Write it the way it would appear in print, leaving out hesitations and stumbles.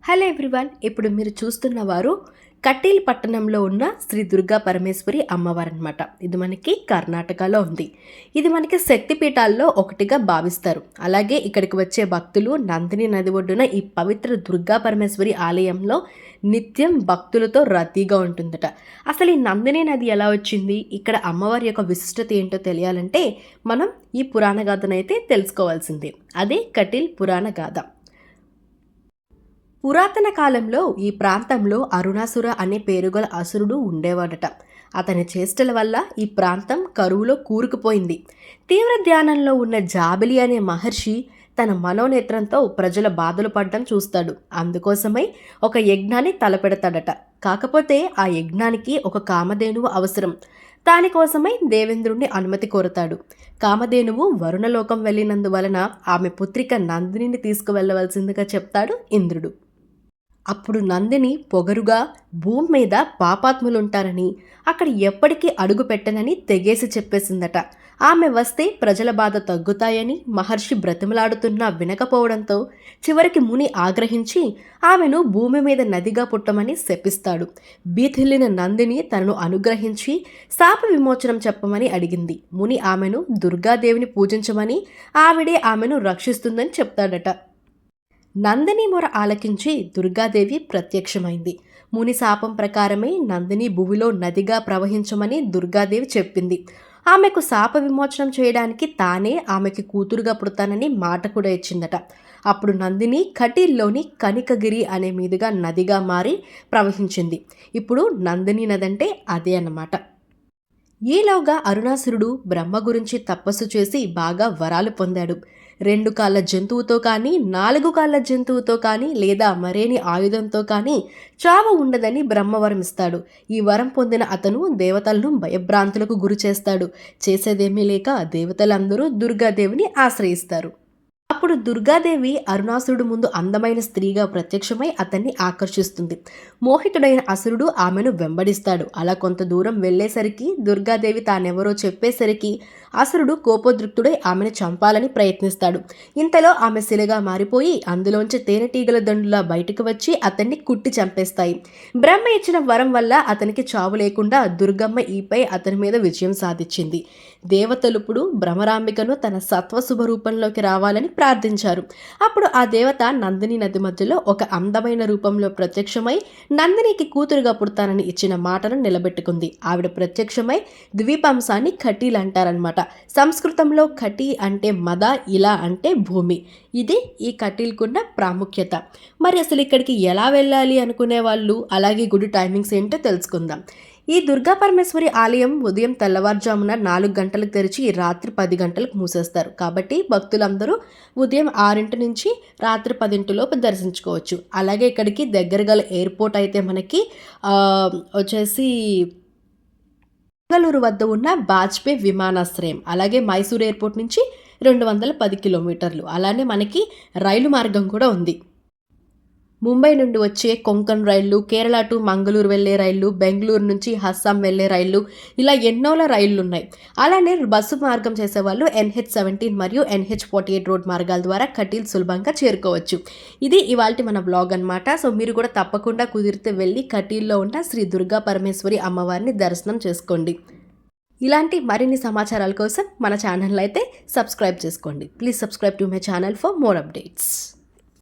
Hello everyone, ఇప్పుడు మీరు చూస్తున్న వారు కటీల్ పట్టణంలో ఉన్న శ్రీ దుర్గా పరమేశ్వరి అమ్మవారు అనమాట. ఇది మనకి కర్ణాటకలో ఉంది. ఇది మనకి శక్తిపీఠాల్లో ఒకటిగా భావిస్తారు. అలాగే ఇక్కడికి వచ్చే భక్తులు నందిని నది ఒడ్డున ఈ పవిత్ర దుర్గా పరమేశ్వరి ఆలయంలో నిత్యం భక్తులతో రద్దీగా ఉంటుందట. అసలు ఈ నందిని నది ఎలా వచ్చింది, ఇక్కడ అమ్మవారి యొక్క విశిష్టత ఏంటో తెలియాలంటే మనం ఈ పురాణ గాథనైతే తెలుసుకోవాల్సిందే. అదే కటీల్ పురాణ గాథ. పురాతన కాలంలో ఈ ప్రాంతంలో అరుణాసుర అనే పేరుగల అసురుడు ఉండేవాడట. అతని చేష్టల వల్ల ఈ ప్రాంతం కరువులో కూరుకుపోయింది. తీవ్ర ధ్యానంలో ఉన్న జాబిలి అనే మహర్షి తన మనోనేత్రంతో ప్రజల బాధలు పడడం చూస్తాడు. అందుకోసమై ఒక యజ్ఞాన్ని తలపెడతాడట. కాకపోతే ఆ యజ్ఞానికి ఒక కామధేనువు అవసరం. దానికోసమై దేవేంద్రుణ్ణి అనుమతి కోరతాడు. కామధేనువు వరుణలోకం వెళ్ళినందువలన ఆమె పుత్రిక నందినిని తీసుకువెళ్ళవలసిందిగా చెప్తాడు ఇంద్రుడు. అప్పుడు నందిని పొగరుగా భూమి మీద పాపాత్ములుంటారని, అక్కడ ఎప్పటికీ అడుగు పెట్టనని తెగేసి చెప్పేసిందట. ఆమె వస్తే ప్రజల బాధ తగ్గుతాయని మహర్షి బ్రతిమలాడుతున్నా వినకపోవడంతో చివరికి ముని ఆగ్రహించి ఆమెను భూమి మీద నదిగా పుట్టమని శపిస్తాడు. బీతిల్లిన నందిని తనను అనుగ్రహించి శాప విమోచనం చెప్పమని అడిగింది. ముని ఆమెను దుర్గాదేవిని పూజించమని, ఆవిడే ఆమెను రక్షిస్తుందని చెప్తాడట. నందిని మొర ఆలకించి దుర్గాదేవి ప్రత్యక్షమైంది. ముని శాపం ప్రకారమే నందిని భూమిలో నదిగా ప్రవహించమని దుర్గాదేవి చెప్పింది. ఆమెకు శాప విమోచనం చేయడానికి తానే ఆమెకి కూతురుగా పుడతానని మాట కూడా ఇచ్చిందట. అప్పుడు నందిని కటీల్లోని కనికగిరి అనే మీదుగా నదిగా మారి ప్రవహించింది. ఇప్పుడు నందిని నది అంటే అదే అన్నమాట. ఈలోగా అరుణాసురుడు బ్రహ్మ గురించి తపస్సు చేసి బాగా వరాలు పొందాడు. 2 కాళ్ళ జంతువుతో కానీ, 4 కాళ్ళ జంతువుతో కానీ, లేదా మరేని ఆయుధంతో కానీ చావు ఉండదని బ్రహ్మవరం ఇస్తాడు. ఈ వరం పొందిన అతను దేవతలను భయభ్రాంతులకు గురి చేస్తాడు. చేసేదేమీ లేక దేవతలందరూ దుర్గాదేవిని ఆశ్రయిస్తారు. అప్పుడు దుర్గాదేవి అరుణాసురుడు ముందు అందమైన స్త్రీగా ప్రత్యక్షమై అతన్ని ఆకర్షిస్తుంది. మోహితుడైన అసురుడు ఆమెను వెంబడిస్తాడు. అలా కొంత దూరం వెళ్లేసరికి దుర్గాదేవి తానెవరో చెప్పేసరికి అసురుడు కోపోద్రిక్తుడై ఆమెను చంపాలని ప్రయత్నిస్తాడు. ఇంతలో ఆమె శిలగా మారిపోయి అందులోంచి తేనెటీగల దండులా బయటకు వచ్చి అతన్ని కుట్టి చంపేస్తాయి. బ్రహ్మ ఇచ్చిన వరం వల్ల అతనికి చావు లేకుండా దుర్గమ్మ ఈపై అతని మీద విజయం సాధించింది. దేవతలుపుడు భ్రమరాంబికను తన సత్వశుభ రూపంలోకి రావాలని ప్రార్థించారు. అప్పుడు ఆ దేవత నందిని నది మధ్యలో ఒక అందమైన రూపంలో ప్రత్యక్షమై నందినికి కూతురుగా పుడతానని ఇచ్చిన మాటను నిలబెట్టుకుంది. ఆవిడ ప్రత్యక్షమై ద్వీపాంశాన్ని కటీల్ అంటారనమాట. సంస్కృతంలో కటి అంటే మద, ఇలా అంటే భూమి. ఇది ఈ కటీల్కున్న ప్రాముఖ్యత. మరి అసలు ఇక్కడికి ఎలా వెళ్ళాలి అనుకునే వాళ్ళు, అలాగే గుడి టైమింగ్స్ ఏంటో తెలుసుకుందాం. ఈ దుర్గా పరమేశ్వరి ఆలయం ఉదయం తెల్లవారుజామున 4 గంటలకు తెరిచి రాత్రి 10 గంటలకు మూసేస్తారు. కాబట్టి భక్తులందరూ ఉదయం 6 నుంచి రాత్రి 10 లోపు దర్శించుకోవచ్చు. అలాగే ఇక్కడికి దగ్గర గల ఎయిర్పోర్ట్ అయితే మనకి వచ్చేసి బెంగళూరు వద్ద ఉన్న వాజ్పేయి విమానాశ్రయం, అలాగే మైసూర్ ఎయిర్పోర్ట్ నుంచి 210 కిలోమీటర్లు. అలానే మనకి రైలు మార్గం కూడా ఉంది. ముంబై నుండి వచ్చే కొంకణ్ రైళ్లు, కేరళ టు మంగళూరు వెళ్లే రైళ్లు, బెంగళూరు నుంచి అస్సాం వెళ్లే రైళ్లు, ఇలా ఎన్నోల రైళ్లు ఉన్నాయి. అలానే బస్సు మార్గం చేసేవాళ్ళు NH17 మరియు NH48 రోడ్ మార్గాల ద్వారా కటీల్ సులభంగా చేరుకోవచ్చు. ఇది ఇవాల్టి మన బ్లాగ్ అనమాట. సో మీరు కూడా తప్పకుండా కుదిరితే వెళ్ళి కటీల్లో ఉన్న శ్రీ దుర్గా పరమేశ్వరి అమ్మవారిని దర్శనం చేసుకోండి. ఇలాంటి మరిన్ని సమాచారాల కోసం మన ఛానల్ అయితే సబ్స్క్రైబ్ చేసుకోండి. Please subscribe to my channel for more updates.